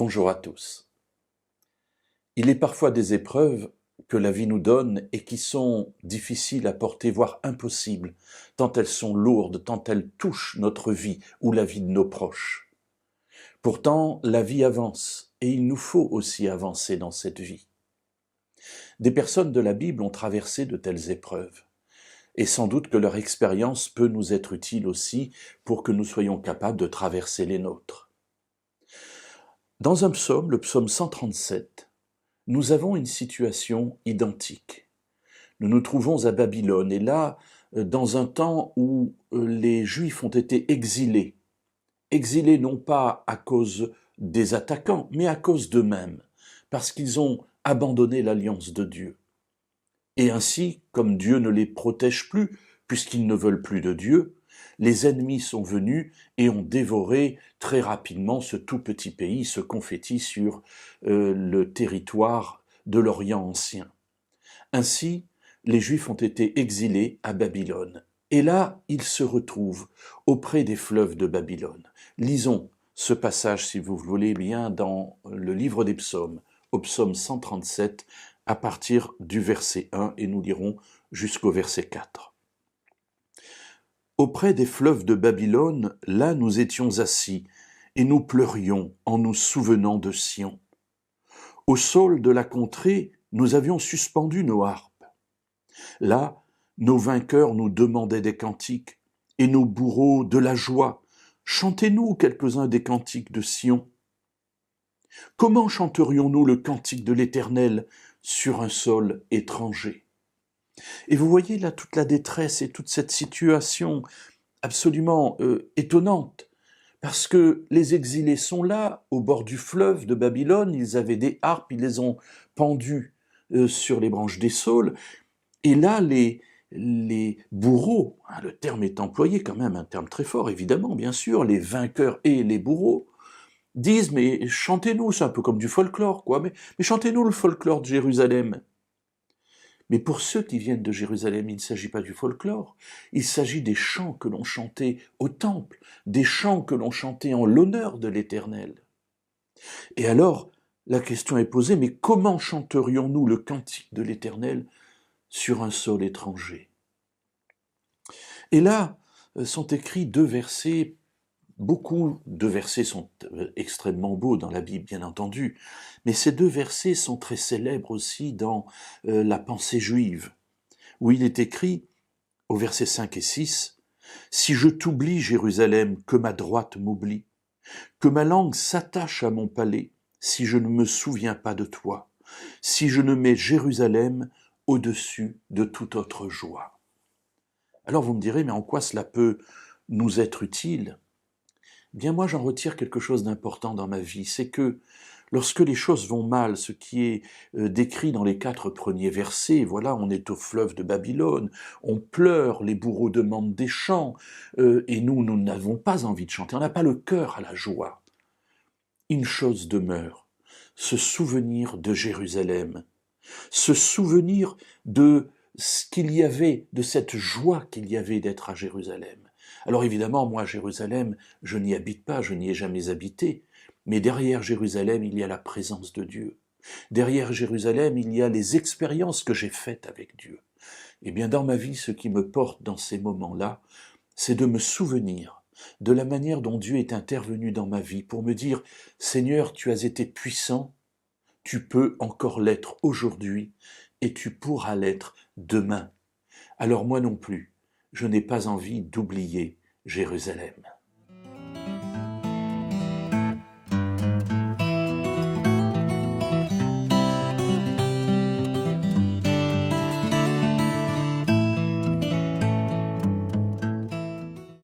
Bonjour à tous. Il est parfois des épreuves que la vie nous donne et qui sont difficiles à porter, voire impossibles, tant elles sont lourdes, tant elles touchent notre vie ou la vie de nos proches. Pourtant, la vie avance et il nous faut aussi avancer dans cette vie. Des personnes de la Bible ont traversé de telles épreuves et sans doute que leur expérience peut nous être utile aussi pour que nous soyons capables de traverser les nôtres. Dans un psaume, le psaume 137, nous avons une situation identique. Nous nous trouvons à Babylone, et là, dans un temps où les Juifs ont été exilés. Exilés non pas à cause des attaquants, mais à cause d'eux-mêmes, parce qu'ils ont abandonné l'alliance de Dieu. Et ainsi, comme Dieu ne les protège plus, puisqu'ils ne veulent plus de Dieu, les ennemis sont venus et ont dévoré très rapidement ce tout petit pays, ce confetti sur le territoire de l'Orient ancien. Ainsi, les Juifs ont été exilés à Babylone. Et là, ils se retrouvent auprès des fleuves de Babylone. Lisons ce passage, si vous voulez bien, dans le livre des psaumes, au psaume 137, à partir du verset 1, et nous lirons jusqu'au verset 4. Auprès des fleuves de Babylone, là nous étions assis, et nous pleurions en nous souvenant de Sion. Au sol de la contrée, nous avions suspendu nos harpes. Là, nos vainqueurs nous demandaient des cantiques, et nos bourreaux de la joie. Chantez-nous quelques-uns des cantiques de Sion. Comment chanterions-nous le cantique de l'Éternel sur un sol étranger ? Et vous voyez là toute la détresse et toute cette situation absolument étonnante, parce que les exilés sont là, au bord du fleuve de Babylone, ils avaient des harpes, ils les ont pendues sur les branches des saules, et là les bourreaux, le terme est employé quand même, un terme très fort évidemment, bien sûr, les vainqueurs et les bourreaux, disent, mais chantez-nous, c'est un peu comme du folklore, quoi, mais chantez-nous le folklore de Jérusalem. Mais pour ceux qui viennent de Jérusalem, il ne s'agit pas du folklore, il s'agit des chants que l'on chantait au temple, des chants que l'on chantait en l'honneur de l'Éternel. Et alors, la question est posée, mais comment chanterions-nous le cantique de l'Éternel sur un sol étranger ? Et là sont écrits deux versets. Beaucoup de versets sont extrêmement beaux dans la Bible, bien entendu, mais ces deux versets sont très célèbres aussi dans la pensée juive, où il est écrit, au verset 5 et 6, « Si je t'oublie, Jérusalem, que ma droite m'oublie, que ma langue s'attache à mon palais, si je ne me souviens pas de toi, si je ne mets Jérusalem au-dessus de toute autre joie. » Alors vous me direz, mais en quoi cela peut nous être utile ? Bien moi j'en retire quelque chose d'important dans ma vie, c'est que lorsque les choses vont mal, ce qui est décrit dans les 4 premiers versets, voilà, on est au fleuve de Babylone, on pleure, les bourreaux demandent des chants, et nous n'avons pas envie de chanter, on n'a pas le cœur à la joie. Une chose demeure, ce souvenir de Jérusalem, ce souvenir de ce qu'il y avait, de cette joie qu'il y avait d'être à Jérusalem. Alors évidemment, moi, Jérusalem, je n'y habite pas, je n'y ai jamais habité, mais derrière Jérusalem, il y a la présence de Dieu. Derrière Jérusalem, il y a les expériences que j'ai faites avec Dieu. Eh bien, dans ma vie, ce qui me porte dans ces moments-là, c'est de me souvenir de la manière dont Dieu est intervenu dans ma vie pour me dire « Seigneur, tu as été puissant, tu peux encore l'être aujourd'hui et tu pourras l'être demain. Alors moi non plus, je n'ai pas envie d'oublier Jérusalem. »